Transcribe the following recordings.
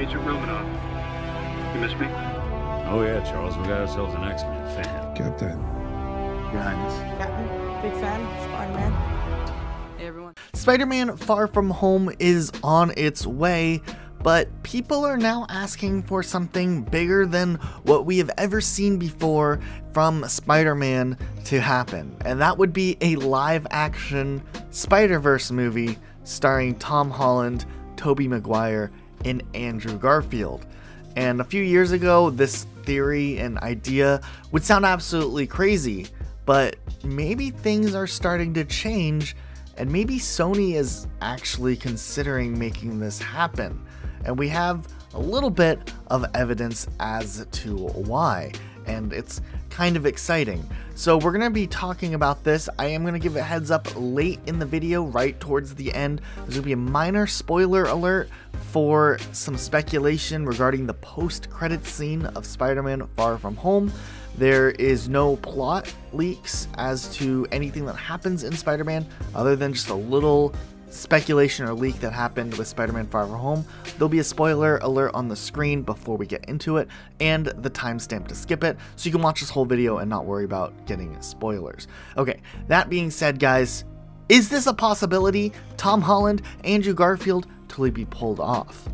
Agent Romanoff. You miss me? Oh yeah, Charles, we got ourselves an X-Men fan. Captain. Your Highness. Captain, big fan, Spider-Man. Hey everyone. Spider-Man Far From Home is on its way, but people are now asking for something bigger than what we have ever seen before from Spider-Man to happen, and that would be a live-action Spider-Verse movie starring Tom Holland, Tobey Maguire, and Andrew Garfield. And a few years ago, this theory and idea would sound absolutely crazy, but maybe things are starting to change, and maybe Sony is actually considering making this happen. And we have a little bit of evidence as to why, and it's kind of exciting. So we're going to be talking about this. I am going to give a heads up late in the video, right towards the end. There's going to be a minor spoiler alert for some speculation regarding the post-credits scene of Spider-Man Far From Home. There is no plot leaks as to anything that happens in Spider-Man other than just a little speculation or leak that happened with Spider-Man Far From Home. There'll be a spoiler alert on the screen before we get into it, and the timestamp to skip it, so you can watch this whole video and not worry about getting spoilers. Okay, that being said, guys, is this a possibility? Tom Holland, Andrew Garfield, totally be pulled off.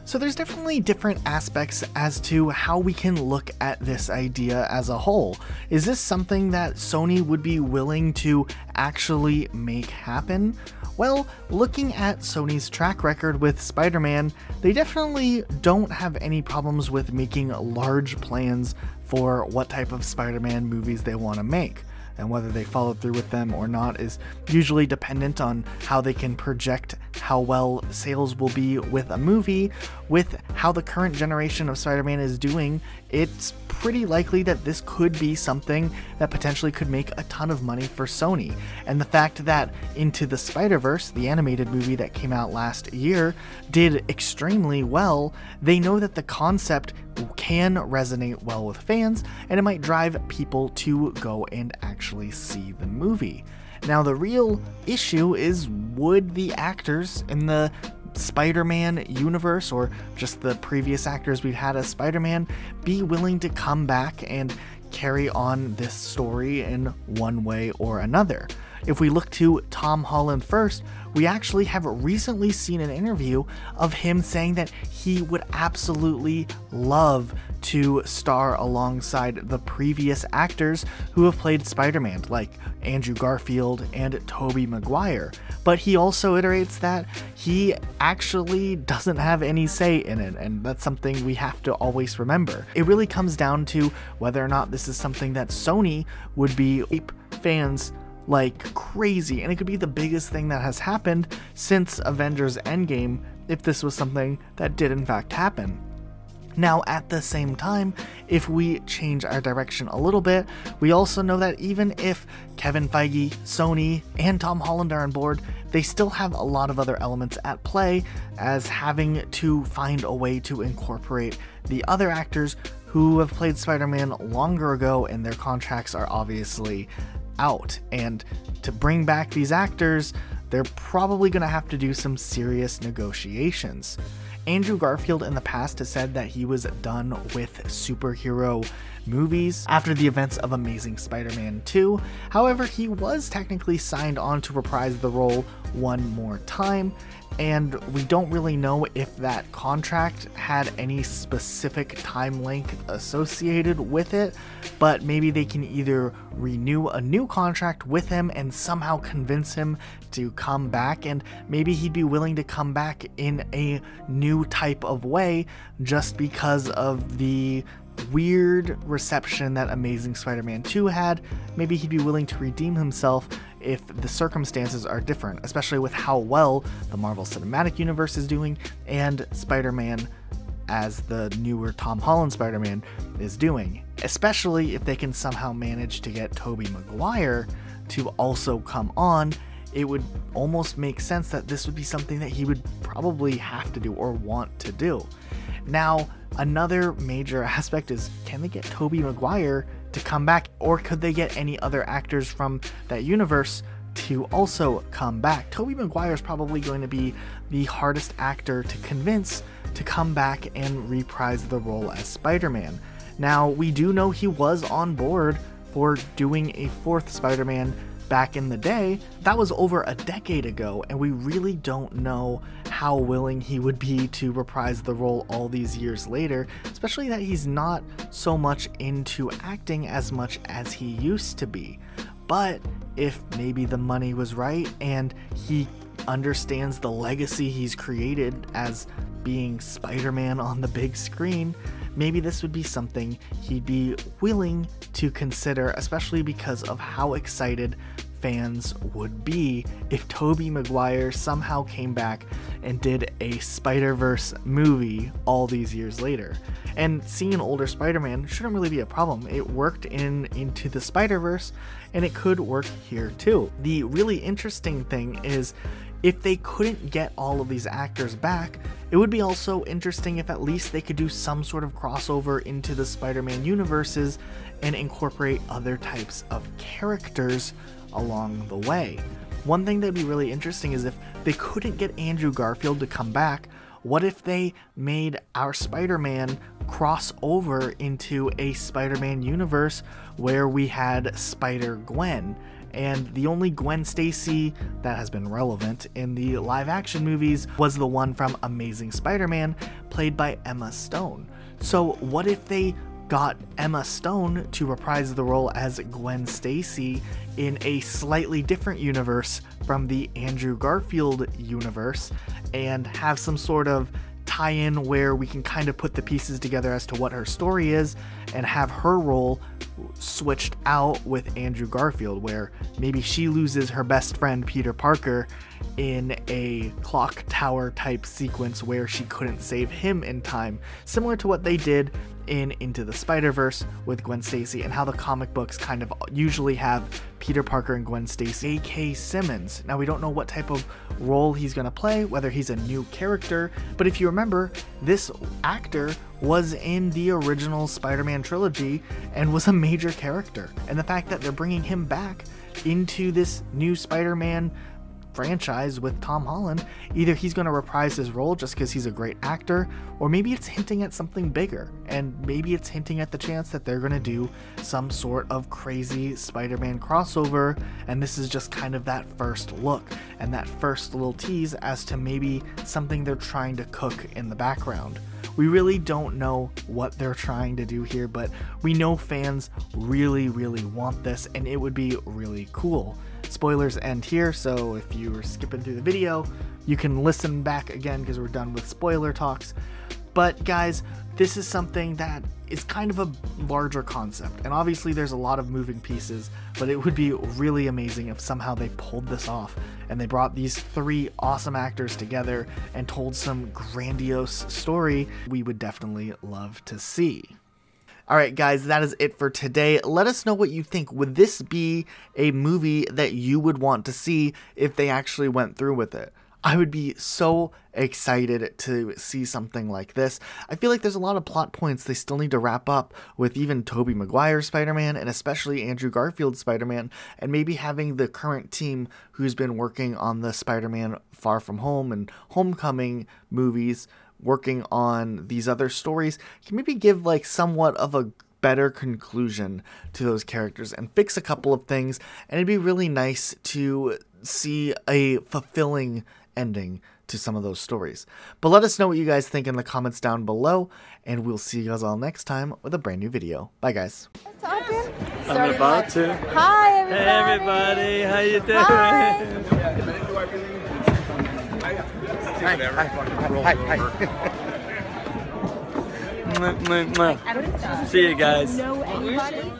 So there's definitely different aspects as to how we can look at this idea as a whole. Is this something that Sony would be willing to actually make happen? Well, looking at Sony's track record with Spider-Man, they definitely don't have any problems with making large plans for what type of Spider-Man movies they want to make. And whether they follow through with them or not is usually dependent on how they can project how well sales will be with a movie. With how the current generation of Spider-Man is doing, it's pretty likely that this could be something that potentially could make a ton of money for Sony. And the fact that Into the Spider-Verse, the animated movie that came out last year, did extremely well, they know that the concept can resonate well with fans, and it might drive people to go and actually see the movie. Now, the real issue is, would the actors in the Spider-Man universe, or just the previous actors we've had as Spider-Man, be willing to come back and carry on this story in one way or another? If we look to Tom Holland first, we actually have recently seen an interview of him saying that he would absolutely love to star alongside the previous actors who have played Spider-Man, like Andrew Garfield and Tobey Maguire. But he also iterates that he actually doesn't have any say in it, and that's something we have to always remember. It really comes down to whether or not this is something that Sony would be fans like crazy, and it could be the biggest thing that has happened since Avengers Endgame if this was something that did in fact happen. Now, at the same time, if we change our direction a little bit, we also know that even if Kevin Feige, Sony, and Tom Holland are on board, they still have a lot of other elements at play, as having to find a way to incorporate the other actors who have played Spider-Man longer ago, and their contracts are obviously out. And to bring back these actors, they're probably going to have to do some serious negotiations. Andrew Garfield in the past has said that he was done with superhero movies after the events of Amazing Spider-Man 2. However, he was technically signed on to reprise the role one more time, and we don't really know if that contract had any specific time length associated with it, but maybe they can either renew a new contract with him and somehow convince him to come back, and maybe he'd be willing to come back in a new type of way just because of the weird reception that Amazing Spider-Man 2 had. Maybe he'd be willing to redeem himself if the circumstances are different, especially with how well the Marvel Cinematic Universe is doing and Spider-Man as the newer Tom Holland Spider-Man is doing. Especially if they can somehow manage to get Tobey Maguire to also come on, it would almost make sense that this would be something that he would probably have to do or want to do. Now, another major aspect is, can they get Tobey Maguire to come back, or could they get any other actors from that universe to also come back? Tobey Maguire is probably going to be the hardest actor to convince to come back and reprise the role as Spider-Man. Now, we do know he was on board for doing a 4th Spider-Man back in the day. That was over a decade ago, and we really don't know how willing he would be to reprise the role all these years later, especially that he's not so much into acting as much as he used to be. But if maybe the money was right and he understands the legacy he's created as being Spider-Man on the big screen, maybe this would be something he'd be willing to consider, especially because of how excited fans would be if Tobey Maguire somehow came back and did a Spider-Verse movie all these years later. And seeing an older Spider-Man shouldn't really be a problem. It worked into the Spider-Verse, and it could work here too. The really interesting thing is, if they couldn't get all of these actors back, it would be also interesting if at least they could do some sort of crossover into the Spider-Man universes and incorporate other types of characters along the way. One thing that would be really interesting is if they couldn't get Andrew Garfield to come back, what if they made our Spider-Man cross over into a Spider-Man universe where we had Spider-Gwen? And the only Gwen Stacy that has been relevant in the live action movies was the one from Amazing Spider-Man, played by Emma Stone. So what if they got Emma Stone to reprise the role as Gwen Stacy in a slightly different universe from the Andrew Garfield universe, and have some sort of tie-in where we can kind of put the pieces together as to what her story is, and have her role switched out with Andrew Garfield, where maybe she loses her best friend Peter Parker in a clock tower type sequence where she couldn't save him in time, similar to what they did in Into the Spider-Verse with Gwen Stacy, and how the comic books kind of usually have Peter Parker and Gwen Stacy. J.K. Simmons. Now, we don't know what type of role he's going to play, whether he's a new character, but if you remember, this actor was in the original Spider-Man trilogy and was a major character. And the fact that they're bringing him back into this new Spider-Man franchise with Tom Holland, either he's going to reprise his role just because he's a great actor, or maybe it's hinting at something bigger, and maybe it's hinting at the chance that they're going to do some sort of crazy Spider-Man crossover, and this is just kind of that first look and that first little tease as to maybe something they're trying to cook in the background. We really don't know what they're trying to do here, but we know fans really, really want this, and it would be really cool. Spoilers end here, so if you were skipping through the video, you can listen back again because we're done with spoiler talks. But guys, this is something that is kind of a larger concept, and obviously there's a lot of moving pieces, but it would be really amazing if somehow they pulled this off and they brought these 3 awesome actors together and told some grandiose story we would definitely love to see. Alright guys, that is it for today. Let us know what you think. Would this be a movie that you would want to see if they actually went through with it? I would be so excited to see something like this. I feel like there's a lot of plot points they still need to wrap up with even Tobey Maguire's Spider-Man, and especially Andrew Garfield's Spider-Man, and maybe having the current team who's been working on the Spider-Man Far From Home and Homecoming movies, working on these other stories, can maybe give like somewhat of a better conclusion to those characters and fix a couple of things, and it'd be really nice to see a fulfilling ending to some of those stories. But let us know what you guys think in the comments down below, and we'll see you guys all next time with a brand new video. Bye guys. I'm about to. Hi everybody. Hey everybody, how you doing? Hi. See you guys. Know anybody?